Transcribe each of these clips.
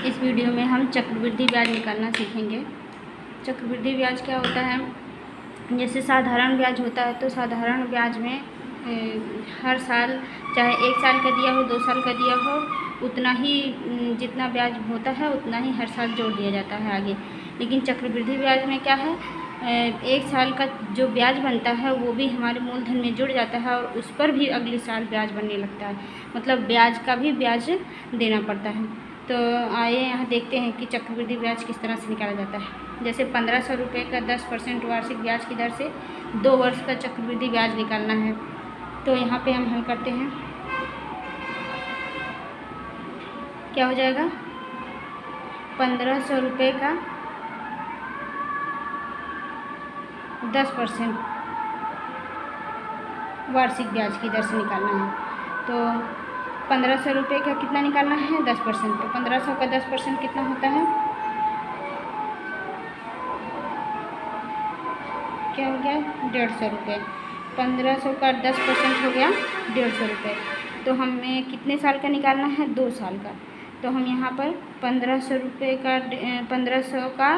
इस वीडियो में हम चक्रवृद्धि ब्याज निकालना सीखेंगे। चक्रवृद्धि ब्याज क्या होता है? जैसे साधारण ब्याज होता है तो साधारण ब्याज में हर साल चाहे 1 साल का दिया हो 2 साल का दिया हो उतना ही जितना ब्याज होता है उतना ही हर साल जोड़ दिया जाता है आगे। लेकिन चक्रवृद्धि ब्याज में क्या है, 1 साल का जो ब्याज बनता है वो भी हमारे मूलधन में जुड़ जाता है और उस पर भी अगले साल ब्याज बनने लगता है, मतलब ब्याज का भी ब्याज देना पड़ता है। तो आइए यहाँ देखते हैं कि चक्रवृद्धि ब्याज किस तरह से निकाला जाता है। जैसे 1500 रुपये का 10% वार्षिक ब्याज की दर से 2 वर्ष का चक्रवृद्धि ब्याज निकालना है। तो यहाँ पे हम हल करते हैं, क्या हो जाएगा 1500 रुपये का 10% वार्षिक ब्याज की दर से निकालना है। तो 1500 रुपये का कितना निकालना है 10%। तो 1500 का 10% कितना होता है, क्या हो गया 150 रुपये। 1500 का 10% हो गया 150 रुपये। तो हमें कितने साल का निकालना है 2 साल का। तो हम यहाँ पर 1500 रुपये का 1500 का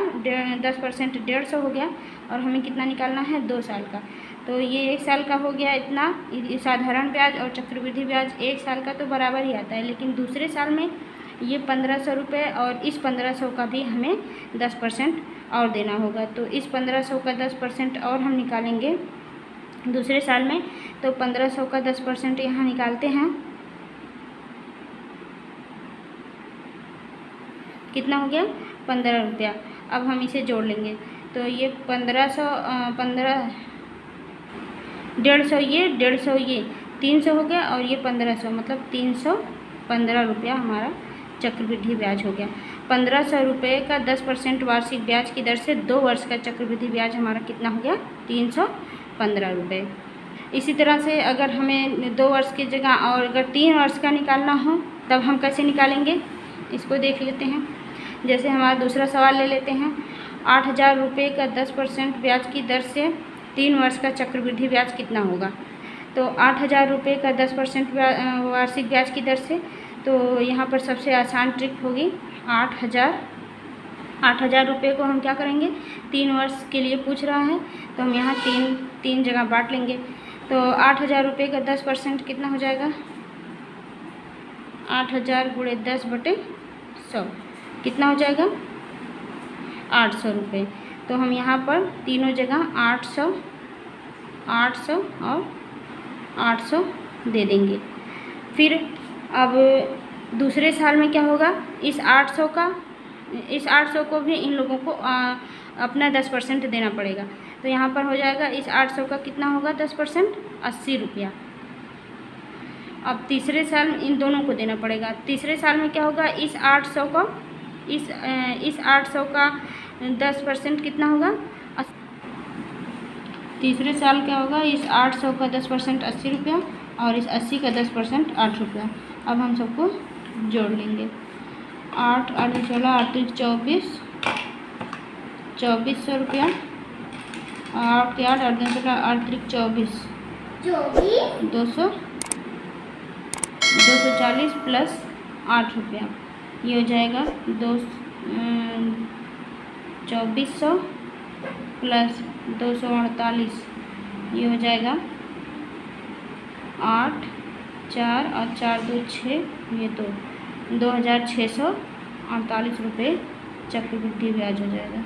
10% 150 हो गया और हमें कितना निकालना है 2 साल का। तो ये 1 साल का हो गया इतना। साधारण ब्याज और चक्रवृद्धि ब्याज 1 साल का तो बराबर ही आता है, लेकिन दूसरे साल में ये 1500 रुपये और इस 1500 का भी हमें 10% और देना होगा। तो इस 1500 का 10% और हम निकालेंगे दूसरे साल में। तो 1500 का 10% यहाँ निकालते हैं, कितना हो गया 15 रुपया। अब हम इसे जोड़ लेंगे तो ये 1500 150 ये 150 ये 300 हो गया और ये 1500 मतलब 315 रुपया हमारा चक्रवृद्धि ब्याज हो गया। 1500 रुपये का 10% वार्षिक ब्याज की दर से 2 वर्ष का चक्रवृद्धि ब्याज हमारा कितना हो गया 315 रुपये। इसी तरह से अगर हमें 2 वर्ष की जगह और अगर 3 वर्ष का निकालना हो तब हम कैसे निकालेंगे, इसको देख लेते हैं। जैसे हमारा दूसरा सवाल ले लेते हैं। 8000 रुपये का 10% ब्याज की दर से 3 वर्ष का चक्रवृद्धि ब्याज कितना होगा। तो 8000 रुपये का 10% वार्षिक ब्याज की दर से, तो यहाँ पर सबसे आसान ट्रिक होगी 8000 रुपये को हम क्या करेंगे 3 वर्ष के लिए पूछ रहा है तो हम यहाँ तीन जगह बांट लेंगे। तो 8000 रुपये का 10% कितना हो जाएगा 8000 गुणे 10/100 कितना हो जाएगा 800 रुपये। तो हम यहाँ पर तीनों जगह 800 और 800 दे देंगे। फिर अब दूसरे साल में क्या होगा, इस 800 को भी इन लोगों को अपना 10% देना पड़ेगा। तो यहाँ पर हो जाएगा इस 800 का कितना होगा 10% 80 रुपया। अब तीसरे साल में इन दोनों को देना पड़ेगा। तीसरे साल में क्या होगा, इस 800 का 10% कितना होगा, तीसरे साल क्या होगा, इस 800 का 10% 80 रुपया और इस 80 का 10% 8 रुपया। अब हम सबको जोड़ लेंगे। 8 8 16 8 24 2400 रुपया, 8 8 8 16 8 24 240 प्लस 8 रुपया, ये हो जाएगा 2400 प्लस 248, ये हो जाएगा 8 4 और 4 2 6, ये 2648 रुपये चक्रवृद्धि ब्याज हो जाएगा।